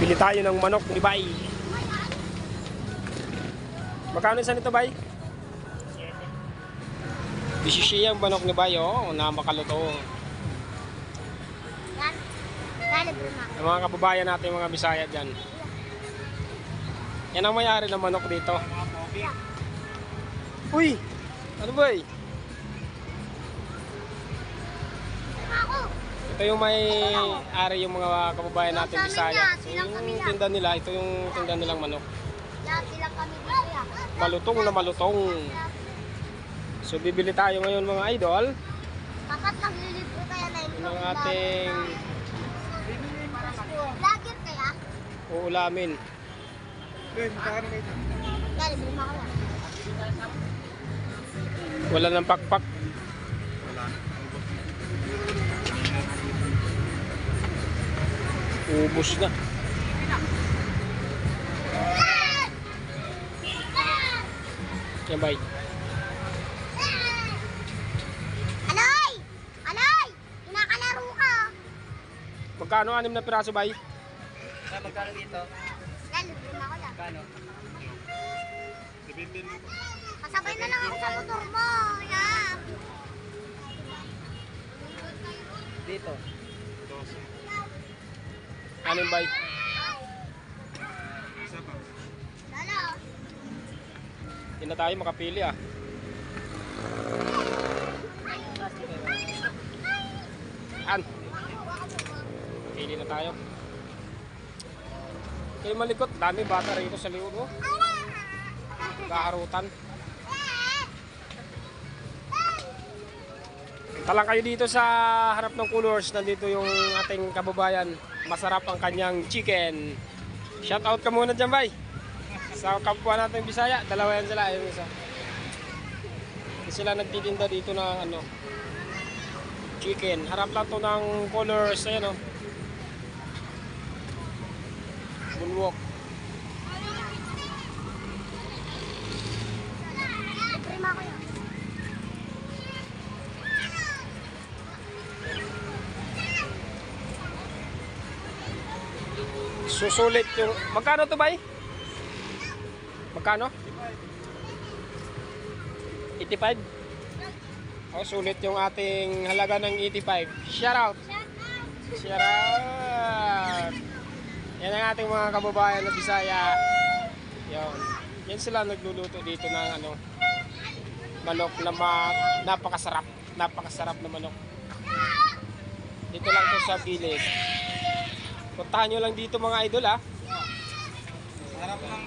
Bili tayo ng manok ni Bay. Magkano isa nito, Bay? 17 ang manok ni Bay, oh, na makaluto. Ang mga kababayan natin, mga Bisaya dyan. Yan ang may-ari ng manok dito. Uy! Ano ba eh? Ito yung may-ari yung mga kababayan natin Bisaya. So, yung tinda nila, ito yung tinda nilang manok. Malutong na malutong. So bibili tayo ngayon mga idol. Kakat naglilibre kaya na Yun ang ating vlogger kaya? uulamin. Dali, bili mo ako lang. Wala ng pakpak. Ubus na. Yan, Bay. Anoy! Anoy! Inakalaro ka! Magkano 6 na piraso, Bay? Magkano dito? Dali, bili mo ako lang. Magkano? Kasabay na lang ako sa motor mo. Yan. Dito. Anong, Bay? Lalo. Hindi na tayo makapili, ah. An? Pili na tayo. Kayo malikot, dami bata rito sa liwan mo. Kaharutan. Talang kayo dito sa harap ng Coolers. Nandito yung ating kababayan. Masarap ang kanyang chicken. Shout out ka muna dyan, Bay. Sa kapwa natin Bisaya, dalawa yan sila. Yung isa. Hindi sila nagtitinda dito ng ano, chicken. Harap lang to ng Coolers. Ayan, oh. Moonwalk. Prima ko yun. Susulit yung... Magkano to, Bay? Magkano? 85? Oh, sulit yung ating halaga ng 85. Shout out! Shout out! Yan ang ating mga kababayan na Bisaya. Yan. Yan sila nagluluto dito ng ano, manok na napakasarap. Napakasarap na manok. Dito lang to sa gilid. Puntahan nyo lang dito mga idol, ha. Harap ng